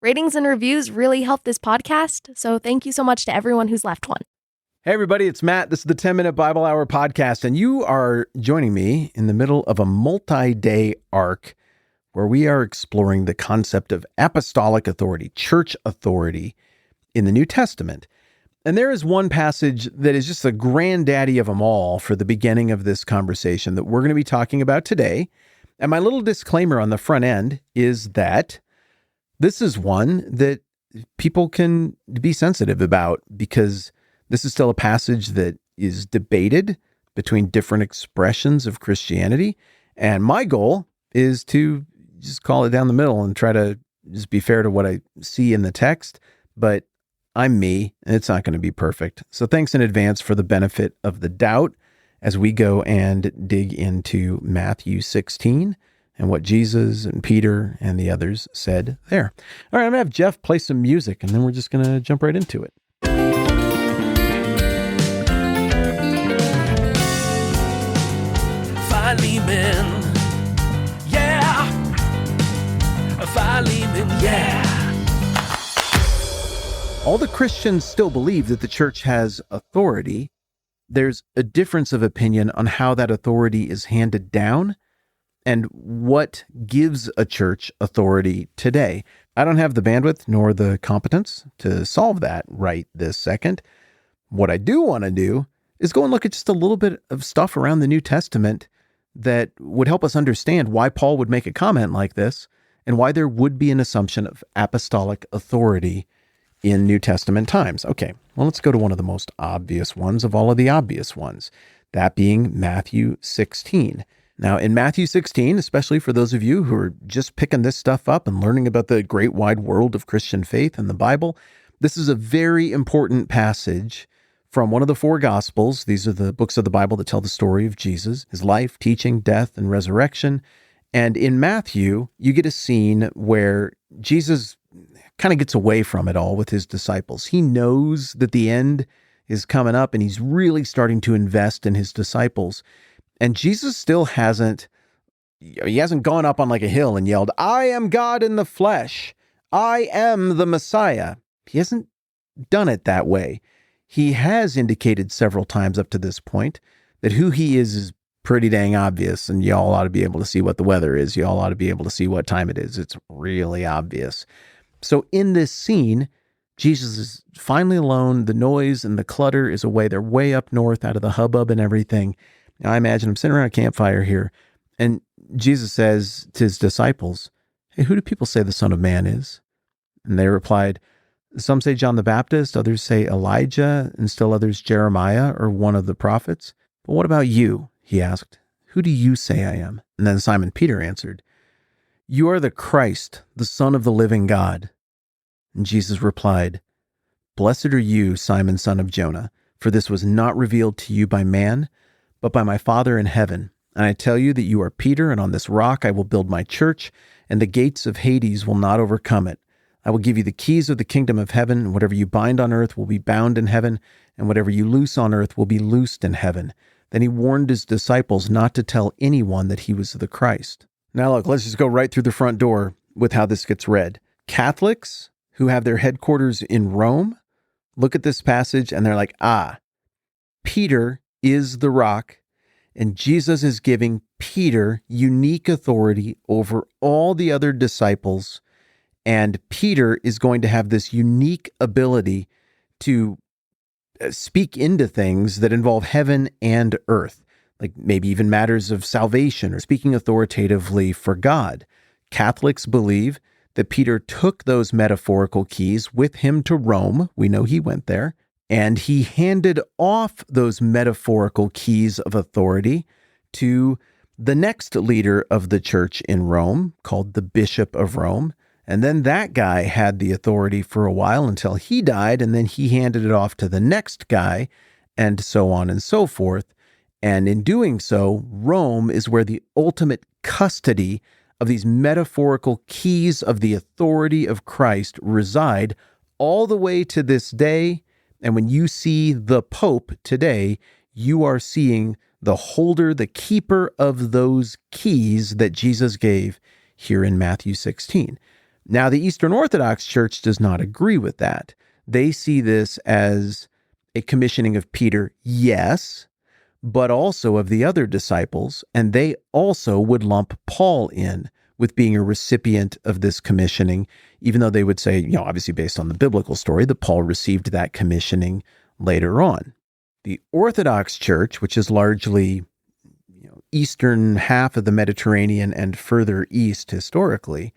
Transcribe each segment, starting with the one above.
Ratings and reviews really help this podcast, so thank you so much to everyone who's left one. Hey everybody, it's Matt. This is the 10-Minute Bible Hour podcast, and you are joining me in the middle of a multi-day arc where we are exploring the concept of apostolic authority, church authority in the New Testament. And there is one passage that is just the granddaddy of them all for the beginning of this conversation that we're going to be talking about today. And my little disclaimer on the front end is that this is one that people can be sensitive about because this is still a passage that is debated between different expressions of Christianity. And my goal is to just call it down the middle and try to just be fair to what I see in the text. But I'm me, and it's not going to be perfect. So thanks in advance for the benefit of the doubt as we go and dig into Matthew 16 and what Jesus and Peter and the others said there. All right, I'm going to have Jeff play some music, and then we're just going to jump right into it. Philemon, yeah. Philemon, yeah. All the Christians still believe that the church has authority. There's a difference of opinion on how that authority is handed down and what gives a church authority today. I don't have the bandwidth nor the competence to solve that right this second. What I do want to do is go and look at just a little bit of stuff around the New Testament that would help us understand why Paul would make a comment like this and why there would be an assumption of apostolic authority in New Testament times. Okay, well, let's go to one of the most obvious ones of all of the obvious ones, that being Matthew 16. Now, in Matthew 16, especially for those of you who are just picking this stuff up and learning about the great wide world of Christian faith and the Bible, this is a very important passage from one of the four Gospels. These are the books of the Bible that tell the story of Jesus, his life, teaching, death, and resurrection. And in Matthew, you get a scene where Jesus kind of gets away from it all with his disciples. He knows that the end is coming up, and he's really starting to invest in his disciples. And Jesus still hasn't gone up on like a hill and yelled, "I am God in the flesh. I am the Messiah." He hasn't done it that way. He has indicated several times up to this point that who he is pretty dang obvious, and y'all ought to be able to see what the weather is. Y'all ought to be able to see what time it is. It's really obvious. So in this scene, Jesus is finally alone. The noise and the clutter is away. They're way up north out of the hubbub and everything. Now, I imagine I'm sitting around a campfire here, and Jesus says to his disciples, "Hey, who do people say the Son of Man is?" And they replied, "Some say John the Baptist, others say Elijah, and still others Jeremiah or one of the prophets. But what about you?" he asked. "Who do you say I am?" And then Simon Peter answered, "You are the Christ, the Son of the living God." And Jesus replied, "Blessed are you, Simon, son of Jonah, for this was not revealed to you by man, but by my Father in heaven. And I tell you that you are Peter, and on this rock I will build my church, and the gates of Hades will not overcome it. I will give you the keys of the kingdom of heaven, and whatever you bind on earth will be bound in heaven, and whatever you loose on earth will be loosed in heaven." Then he warned his disciples not to tell anyone that he was the Christ. Now look, let's just go right through the front door with how this gets read. Catholics who have their headquarters in Rome look at this passage and they're like, Peter is the rock, and Jesus is giving Peter unique authority over all the other disciples, and Peter is going to have this unique ability to speak into things that involve heaven and earth, like maybe even matters of salvation or speaking authoritatively for God. Catholics believe that Peter took those metaphorical keys with him to Rome. We know he went there. And he handed off those metaphorical keys of authority to the next leader of the church in Rome, called the Bishop of Rome. And then that guy had the authority for a while until he died, and then he handed it off to the next guy, and so on and so forth. And in doing so, Rome is where the ultimate custody of these metaphorical keys of the authority of Christ reside all the way to this day. And when you see the Pope today, you are seeing the holder, the keeper of those keys that Jesus gave here in Matthew 16. Now, the Eastern Orthodox Church does not agree with that. They see this as a commissioning of Peter, yes, but also of the other disciples, and they also would lump Paul in with being a recipient of this commissioning, even though they would say, obviously based on the biblical story, that Paul received that commissioning later on. The Orthodox Church, which is largely eastern half of the Mediterranean and further east historically,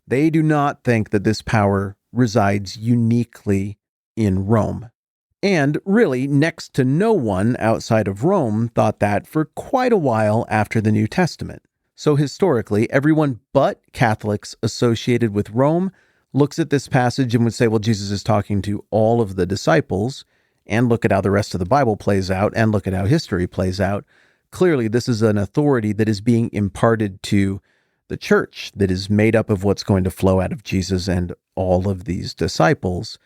they do not think that this power resides uniquely in Rome. And really, next to no one outside of Rome thought that for quite a while after the New Testament. So historically, everyone but Catholics associated with Rome looks at this passage and would say, well, Jesus is talking to all of the disciples, and look at how the rest of the Bible plays out, and look at how history plays out. Clearly, this is an authority that is being imparted to the church that is made up of what's going to flow out of Jesus and all of these disciples.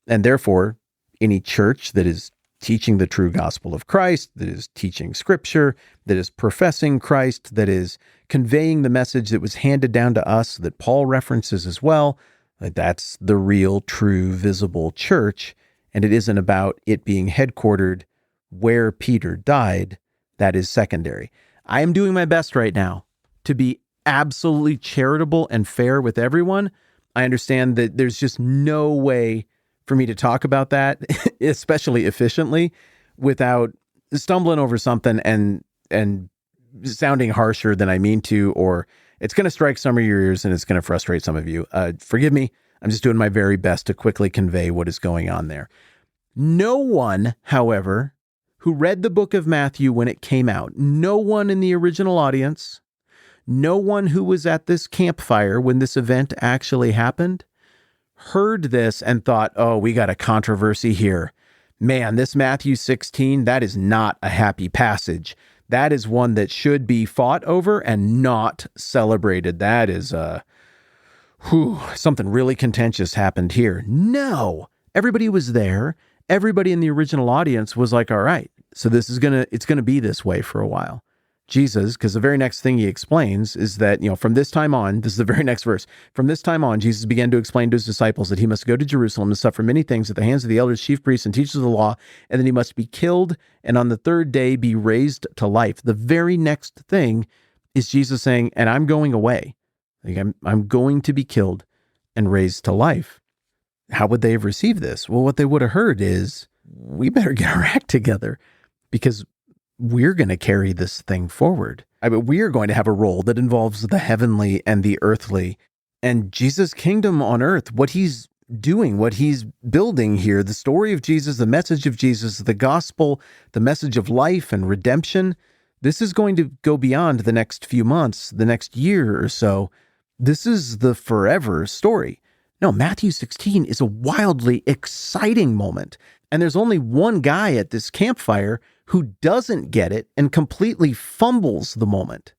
And therefore, any church that is teaching the true gospel of Christ, that is teaching scripture, that is professing Christ, that is conveying the message that was handed down to us, that Paul references as well, that's the real, true, visible church. And it isn't about it being headquartered where Peter died. That is secondary. I am doing my best right now to be absolutely charitable and fair with everyone. I understand that there's just no way for me to talk about that, especially efficiently, without stumbling over something and sounding harsher than I mean to, or it's going to strike some of your ears and it's going to frustrate some of you. Forgive me. I'm just doing my very best to quickly convey what is going on there. No one, however, who read the book of Matthew when it came out, no one in the original audience, no one who was at this campfire when this event actually happened, heard this and thought, oh, we got a controversy here. Man, this Matthew 16, that is not a happy passage. That is one that should be fought over and not celebrated. That is something really contentious happened here. No, everybody was there. Everybody in the original audience was like, all right, so it's going to be this way for a while. Jesus, because the very next thing he explains is that, from this time on, this is the very next verse, from this time on, Jesus began to explain to his disciples that he must go to Jerusalem and suffer many things at the hands of the elders, chief priests, and teachers of the law, and then he must be killed, and on the third day be raised to life. The very next thing is Jesus saying, and I'm going away. I'm going to be killed and raised to life. How would they have received this? Well, what they would have heard is, we better get our act together, because we're going to carry this thing forward. We are going to have a role that involves the heavenly and the earthly, and Jesus' kingdom on earth, what he's doing, what he's building here, the story of Jesus, the message of Jesus, the gospel, the message of life and redemption. This is going to go beyond the next few months, the next year or so. This is the forever story. No, Matthew 16 is a wildly exciting moment. And there's only one guy at this campfire who doesn't get it and completely fumbles the moment.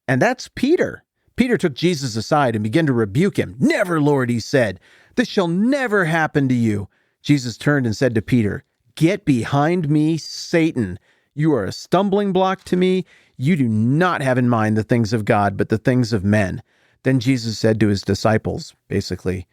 And that's Peter. Peter took Jesus aside and began to rebuke him. "Never, Lord," he said. "This shall never happen to you." Jesus turned and said to Peter, "Get behind me, Satan. You are a stumbling block to me. You do not have in mind the things of God, but the things of men." Then Jesus said to his disciples, basically,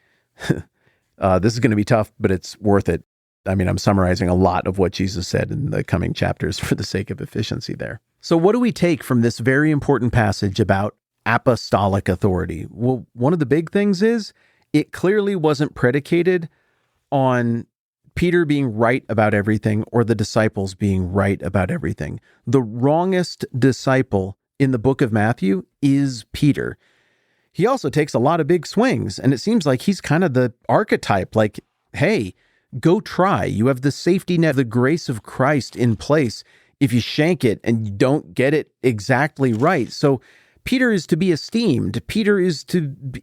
this is going to be tough, but it's worth it. I'm summarizing a lot of what Jesus said in the coming chapters for the sake of efficiency there. So what do we take from this very important passage about apostolic authority? Well, one of the big things is it clearly wasn't predicated on Peter being right about everything or the disciples being right about everything. The wrongest disciple in the book of Matthew is Peter. He also takes a lot of big swings, and it seems like he's kind of the archetype, like, hey, go try. You have the safety net, the grace of Christ in place if you shank it and you don't get it exactly right. So Peter is to be esteemed.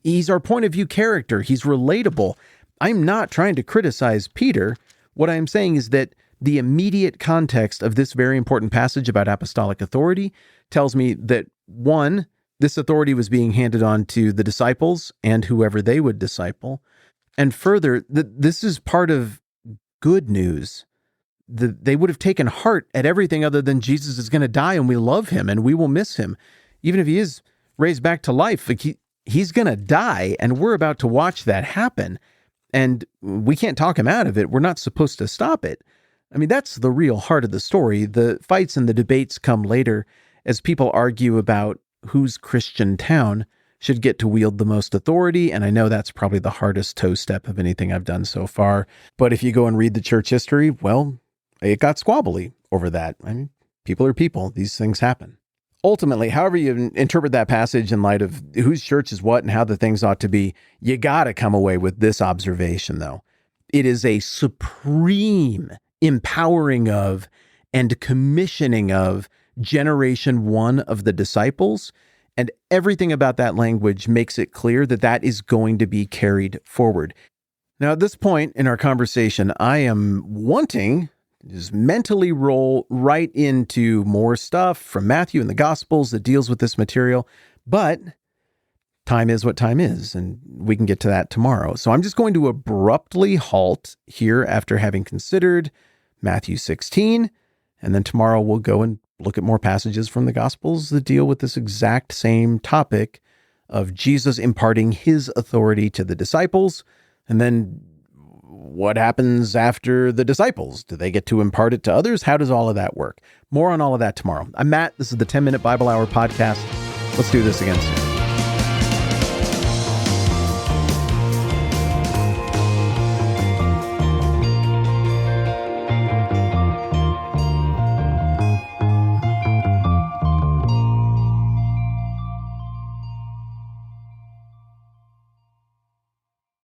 He's our point of view character. He's relatable. I'm not trying to criticize Peter. What I'm saying is that the immediate context of this very important passage about apostolic authority tells me that, one, this authority was being handed on to the disciples and whoever they would disciple. And further, this is part of good news. They would have taken heart at everything other than Jesus is going to die and we love him and we will miss him. Even if he is raised back to life, he's going to die, and we're about to watch that happen. And we can't talk him out of it. We're not supposed to stop it. I mean, that's the real heart of the story. The fights and the debates come later as people argue about whose Christian town should get to wield the most authority. And I know that's probably the hardest toe step of anything I've done so far. But if you go and read the church history, well, it got squabbly over that. I mean, people are people. These things happen. Ultimately, however you interpret that passage in light of whose church is what and how the things ought to be, you got to come away with this observation, though. It is a supreme empowering of and commissioning of generation one of the disciples, and everything about that language makes it clear that that is going to be carried forward. Now, at this point in our conversation, I am wanting just mentally roll right into more stuff from Matthew and the Gospels that deals with this material, but time is what time is, and we can get to that tomorrow. So I'm just going to abruptly halt here after having considered Matthew 16, and then tomorrow we'll go and look at more passages from the Gospels that deal with this exact same topic of Jesus imparting his authority to the disciples, and then what happens after the disciples? Do they get to impart it to others? How does all of that work? More on all of that tomorrow. I'm Matt. This is the 10-Minute Bible Hour podcast. Let's do this again soon.